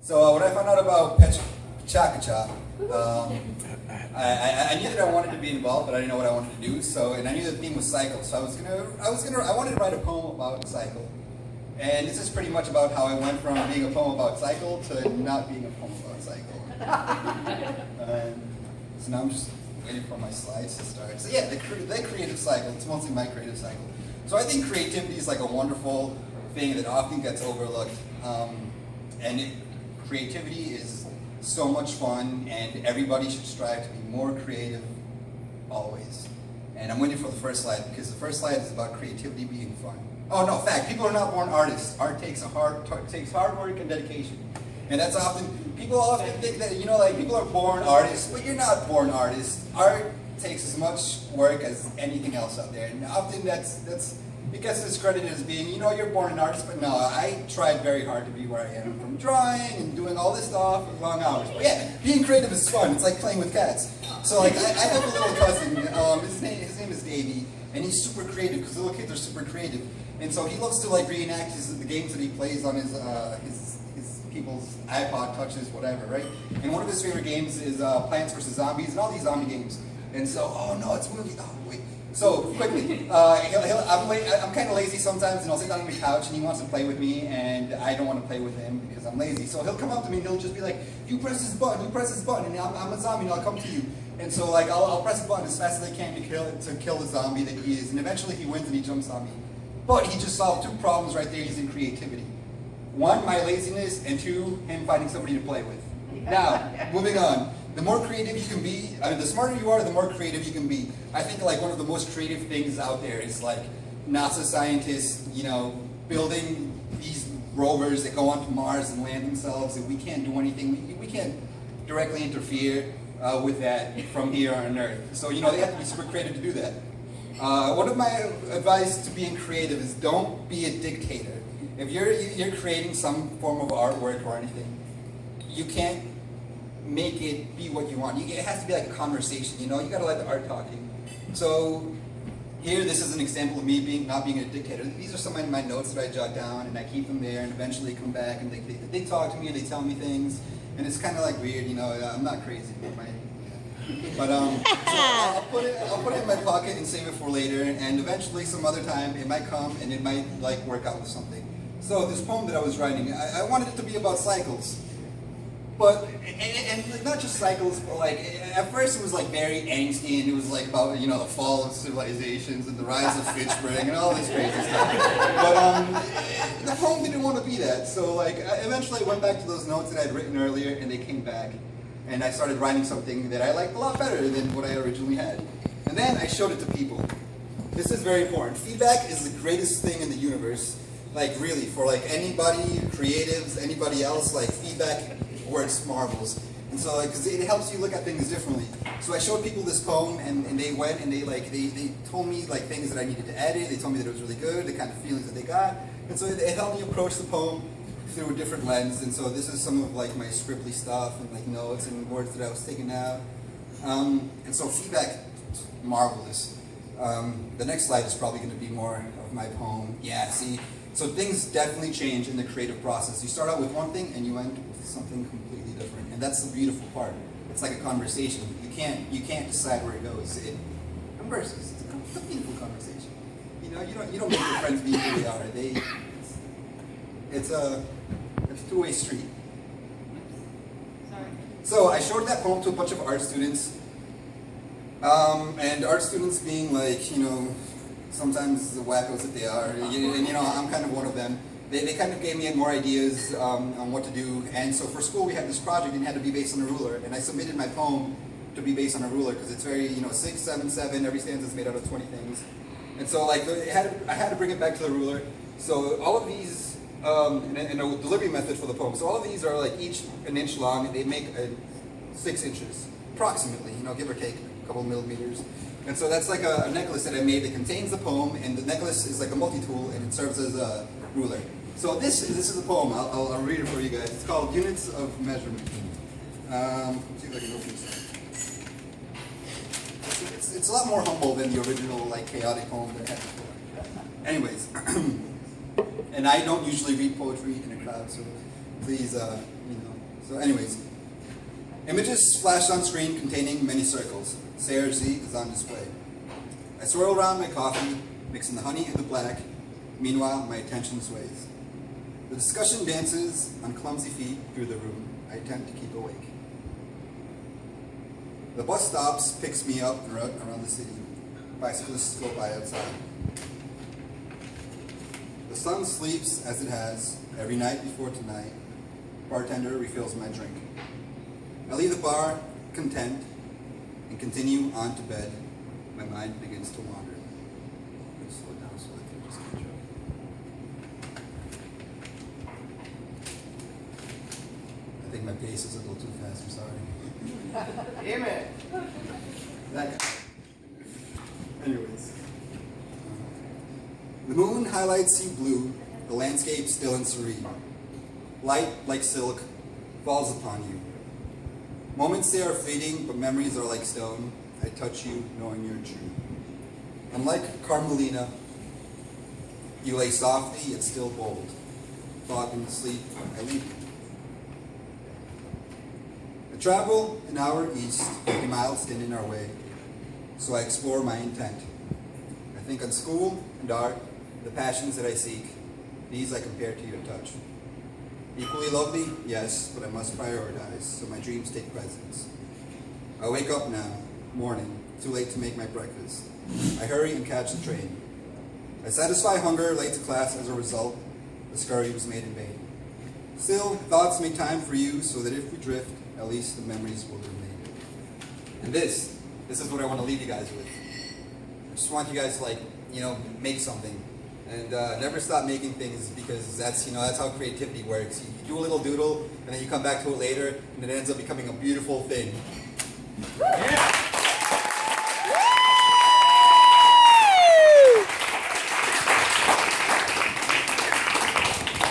So when I found out about PechaKucha, I knew that I wanted to be involved, but I didn't know what I wanted to do. So, and I knew the theme was cycle. So I wanted to write a poem about cycle. And this is pretty much about how I went from being a poem about cycle to not being a poem about cycle. So now I'm just waiting for my slides to start. So yeah, the creative cycle. It's mostly my creative cycle. So I think creativity is like a wonderful thing that often gets overlooked. Creativity is so much fun, and everybody should strive to be more creative always. And I'm waiting for the first slide, because the first slide is about creativity being fun. Oh no, fact, people are not born artists. Art takes hard work and dedication. And that's often, people often think that, like people are born artists, but you're not born artists. Art takes as much work as anything else out there. And often it gets discredited as being, you're born an artist, but no, I tried very hard to be where I am, from drawing and doing all this stuff with long hours. But yeah, being creative is fun. It's like playing with cats. So like, I have a little cousin, his name is Davey, and he's super creative, because little kids are super creative. And so he loves to like reenact the games that he plays on his people's iPod touches, whatever, right? And one of his favorite games is Plants vs. Zombies, and all these zombie games. And so, oh no, it's movie, oh wait. So quickly, I'm kind of lazy sometimes, and I'll sit down on the couch, and he wants to play with me, and I don't want to play with him because I'm lazy. So he'll come up to me, and he'll just be like, "You press this button, and I'm a zombie, and I'll come to you." And so like I'll press the button as fast as I can to kill the zombie that he is, and eventually he wins and he jumps on me. But he just solved two problems right there using creativity. One, my laziness, and two, him finding somebody to play with. Now, moving on. The more creative you can be, the smarter you are, the more creative you can be. I think like one of the most creative things out there is like NASA scientists, building these rovers that go onto Mars and land themselves, and we can't do anything. We can't directly interfere with that from here on Earth. So they have to be super creative to do that. One of my advice to being creative is don't be a dictator. If you're creating some form of artwork or anything, you can't make it be what you want. It has to be like a conversation, you gotta let the art talk to you. So here, this is an example of me not being a dictator. These are some of my notes that I jot down, and I keep them there, and eventually come back, and they talk to me, and they tell me things, and it's kind of like weird, I'm not crazy, but so I'll put it in my pocket and save it for later, and eventually some other time it might come, and it might like work out with something. So this poem that I was writing, I wanted it to be about cycles. But, and not just cycles, but like, at first it was like very angsty, and it was like about, the fall of civilizations and the rise of Fitchburg and all this crazy stuff. But the poem didn't want to be that, so like, I eventually went back to those notes that I'd written earlier, and they came back, and I started writing something that I liked a lot better than what I originally had. And then I showed it to people. This is very important. Feedback is the greatest thing in the universe. Like really, for like anybody, creatives, anybody else, like feedback works marvels. And so like, cause it helps you look at things differently. So I showed people this poem, and they went and they told me like things that I needed to edit. They told me that it was really good, the kind of feelings that they got. And so it helped me approach the poem through a different lens. And so this is some of like my scribbly stuff and like notes and words that I was taking out. And so feedback, marvelous. The next slide is probably going to be more of my poem. Yeah, see. So things definitely change in the creative process. You start out with one thing and you end with something completely different, and that's the beautiful part. It's like a conversation. You can't decide where it goes. It converses. It's a beautiful conversation. You don't make your friends be who they are. It's a two-way street. Sorry. So I showed that poem to a bunch of art students, and art students being like, sometimes the wackos that they are, and I'm kind of one of them. They kind of gave me more ideas on what to do, and so for school we had this project, and it had to be based on a ruler, and I submitted my poem to be based on a ruler, because it's very, 6, 7, 7, every stanza is made out of 20 things. And so like, I had to bring it back to the ruler. So all of these, and a delivery method for the poem, so all of these are like each an inch long, and they make 6 inches, approximately, give or take a couple millimeters. And so that's like a necklace that I made that contains the poem, and the necklace is like a multi-tool, and it serves as a ruler. So this is a poem. I'll read it for you guys. It's called Units of Measurement. Let's see if I can open this up. It's a lot more humble than the original like chaotic poem that I had before. Anyways, and I don't usually read poetry in a crowd, so please you know. So anyways, images flashed on screen containing many circles. CRZ is on display. I swirl around my coffee, mixing the honey and the black. Meanwhile, my attention sways. The discussion dances on clumsy feet through the room. I attempt to keep awake. The bus stops, picks me up and around the city. Bicyclists go by outside. The sun sleeps as it has every night before tonight. Bartender refills my drink. I leave the bar content and continue on to bed. My mind begins to wander. Slow down so that they just catch up. I think my pace is a little too fast, I'm sorry. Damn it. That guy. Anyways. The moon highlights you blue, the landscape still and serene. Light, like silk, falls upon you. Moments they are fleeting, but memories are like stone. I touch you, knowing you're true. Unlike Carmelina, you lay softly, yet still bold. Fogged in sleep, I leave you. I travel an hour east, 50 miles standing our way, so I explore my intent. I think on school and art, the passions that I seek, these I compare to your touch. Equally lovely, yes, but I must prioritize, so my dreams take precedence. I wake up now, morning, too late to make my breakfast. I hurry and catch the train. I satisfy hunger, late to class as a result, the scurry was made in vain. Still, thoughts make time for you, so that if we drift, at least the memories will remain. And this is what I want to leave you guys with. I just want you guys to make something. And never stop making things, because that's how creativity works. You do a little doodle, and then you come back to it later, and it ends up becoming a beautiful thing. Yeah.